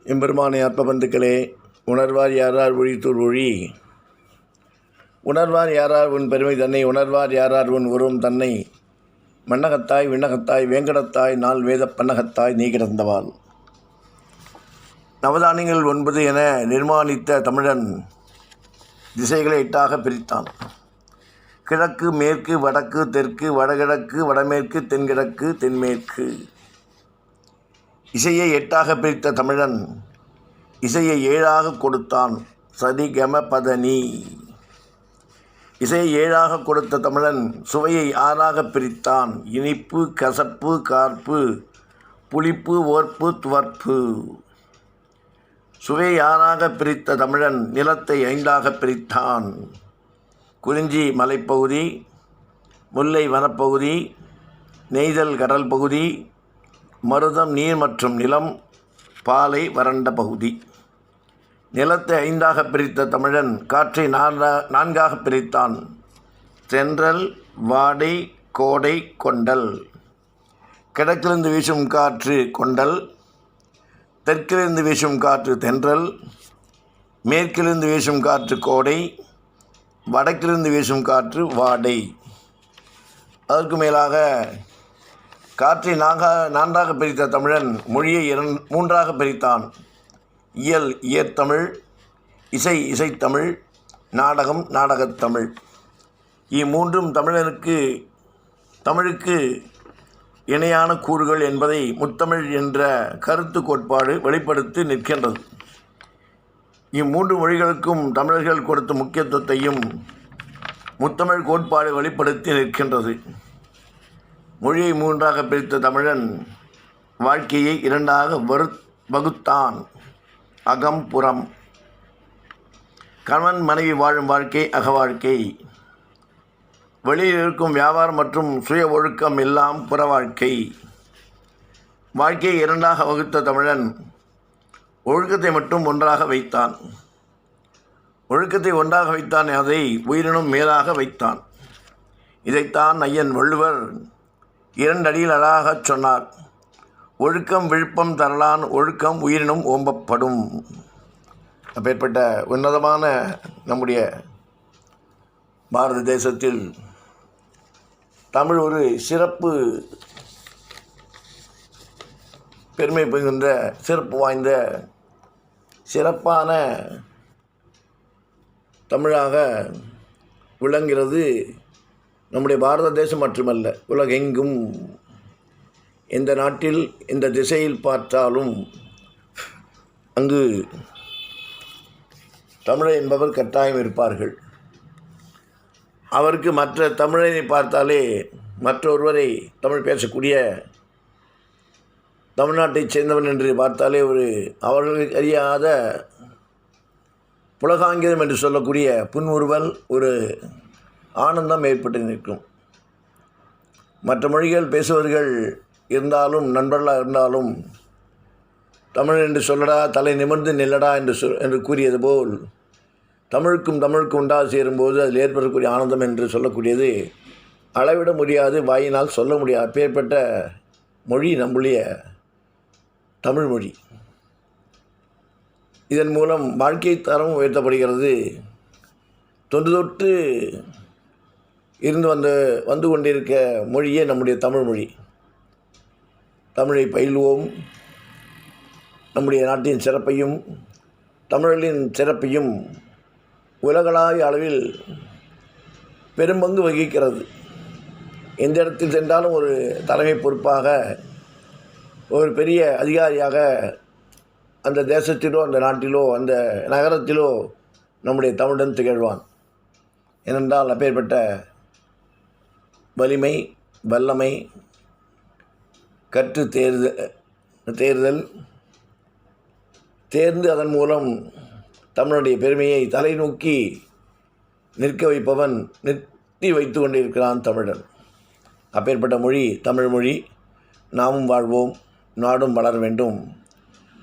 எம்பெருமானை ஆத்மபந்துக்களே, உணர்வார் யாரார் ஒழித்தூர் ஒழி. உணர்வார் யாரார் உன் பெருமை தன்னை, உணர்வார் யாரார் உன் உருவம் தன்னை. மண்ணகத்தாய் விண்ணகத்தாய் வேங்கடத்தாய் நாள் வேத பன்னகத்தாய் நீ கிடந்தவாள். நவதானியங்கள் 9 என நிர்மாணித்த தமிழன் திசைகளை 8ஆக பிரித்தான். கிழக்கு, மேற்கு, வடக்கு, தெற்கு, வடகிழக்கு, வடமேற்கு, தென்கிழக்கு, தென்மேற்கு. இசையை 8ஆக பிரித்த தமிழன் இசையை 7ஆக கொடுத்தான். சரி கம பதனி. இசையை 7ஆக கொடுத்த தமிழன் சுவையை 6ஆக பிரித்தான். இனிப்பு, கசப்பு, கார்ப்பு, புளிப்பு, ஓர்ப்பு, துவர்ப்பு. சுவையை 6ஆக பிரித்த தமிழன் நிலத்தை 5ஆக பிரித்தான். குறிஞ்சி மலைப்பகுதி, முல்லை வனப்பகுதி, நெய்தல் கடல் பகுதி, மருதம் நீர் மற்றும் நிலம், பாலை வறண்ட பகுதி. நிலத்தை 5ஆக பிரித்த தமிழன் காற்றை 4ஆக பிரித்தான். தென்றல், வாடை, கோடை, கொண்டல். கிழக்கிலிருந்து வீசும் காற்று கொண்டல், தெற்கிலிருந்து வீசும் காற்று தென்றல், மேற்கிலிருந்து வீசும் காற்று கோடை, வடக்கிலிருந்து வீசும் காற்று வாடை. அதற்கு மேலாக காற்றை 4ஆக பிரித்த தமிழன் மொழியை 3ஆக பிரித்தான். இயல் இயற்தமிழ், இசை இசைத்தமிழ், நாடகம் நாடகத்தமிழ். இம்மூன்றும் தமிழுக்கு இணையான கூறுகள் என்பதை முத்தமிழ் என்ற கருத்து கோட்பாடு வெளிப்படுத்தி நிற்கின்றது. இம்மூன்று மொழிகளுக்கும் தமிழர்கள் கொடுத்த முக்கியத்துவத்தையும் முத்தமிழ் கோட்பாடு வெளிப்படுத்தி நிற்கின்றது. மொழியை 3ஆக பிரித்த தமிழன் வாழ்க்கையை 2ஆக வகுத்தான். அகம் புறம். கணவன் மனைவி வாழும் வாழ்க்கை அக வாழ்க்கை. வெளியில் இருக்கும் வியாபாரம் மற்றும் சுய ஒழுக்கம் எல்லாம் புற வாழ்க்கை. வாழ்க்கையை 2ஆக வகுத்த தமிழன் ஒழுக்கத்தை மட்டும் 1ஆக வைத்தான். ஒழுக்கத்தை 1ஆக வைத்தான், அதை உயிரினும் மேலாக வைத்தான். இதைத்தான் ஐயன் வள்ளுவர் 2 அடியில் அழகாகச் சொன்னார். ஒழுக்கம் விழுப்பம் தரலான், ஒழுக்கம் உயிரினும் ஓம்பப்படும். அப்பேற்பட்ட உன்னதமான நம்முடைய பாரத தேசத்தில் தமிழ் ஒரு சிறப்பு பெருமை பெறுகின்ற சிறப்பு வாய்ந்த சிறப்பான தமிழாக விளங்குகிறது. நம்முடைய பாரத தேசம் மட்டுமல்ல, உலகெங்கும் எந்த நாட்டில் எந்த திசையில் பார்த்தாலும் அங்கு தமிழர் என்பவர் கட்டாயம் இருப்பார்கள். அவருக்கு மற்ற தமிழனை பார்த்தாலே மற்றொருவரை தமிழ் பேசக்கூடிய தமிழ்நாட்டைச் சேர்ந்தவன் என்று பார்த்தாலே அவர்களுக்கு அறியாத புலகாங்கிதம் என்று சொல்லக்கூடிய புன்முறுவல், ஒரு ஆனந்தம் ஏற்பட்டு நிற்கும். மற்ற மொழிகள் பேசுபவர்கள் இருந்தாலும் நண்பர்களாக இருந்தாலும் தமிழ் என்று சொல்லடா, தலை நிமிர்ந்து நில்லடா என்று கூறியது போல் தமிழுக்கும் உண்டாக சேரும்போது அதில் ஏற்படக்கூடிய ஆனந்தம் என்று சொல்லக்கூடியது அளவிட முடியாது, வாயினால் சொல்ல முடியாது. அப்பேற்பட்ட மொழி நம்முடைய தமிழ் மொழி. இதன் மூலம் வாழ்க்கை தரம் உயர்த்தப்படுகிறது. தொன்று தொட்டு இருந்து வந்து கொண்டிருக்க மொழியே நம்முடைய தமிழ் மொழி. தமிழை பயில்வோம். நம்முடைய நாட்டின் சிறப்பையும் தமிழர்களின் சிறப்பையும் உலகளாவிய அளவில் பெரும்பங்கு வகிக்கிறது. எந்த இடத்தில் சென்றாலும் ஒரு தலைமை பொறுப்பாக, ஒரு பெரிய அதிகாரியாக அந்த தேசத்திலோ அந்த நாட்டிலோ அந்த நகரத்திலோ நம்முடைய தமிழன் திகழ்வான். ஏனென்றால் அப்பேற்பட்ட வலிமை, வல்லமை, கற்று தேர்ந்து அதன் மூலம் தமிழுடைய பெருமையை தலை நோக்கி நிற்க வைப்பவன் நிறுத்தி வைத்து கொண்டிருக்கிறான் தமிழன். அப்பேற்பட்ட மொழி தமிழ் மொழி. நாமும் வாழ்வோம், நாடும் வளர வேண்டும்.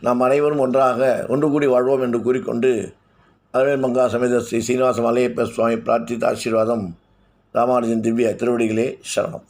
நாம் அனைவரும் ஒன்று கூடி வாழ்வோம் என்று கூறிக்கொண்டு அருள் மங்கா சமேத ஸ்ரீ சீனிவாச மலையப்ப சுவாமி பிரார்த்தித்த ஆசீர்வாதம் ராமானுஜன் திவ்ய திருவடிகளே சரணம்.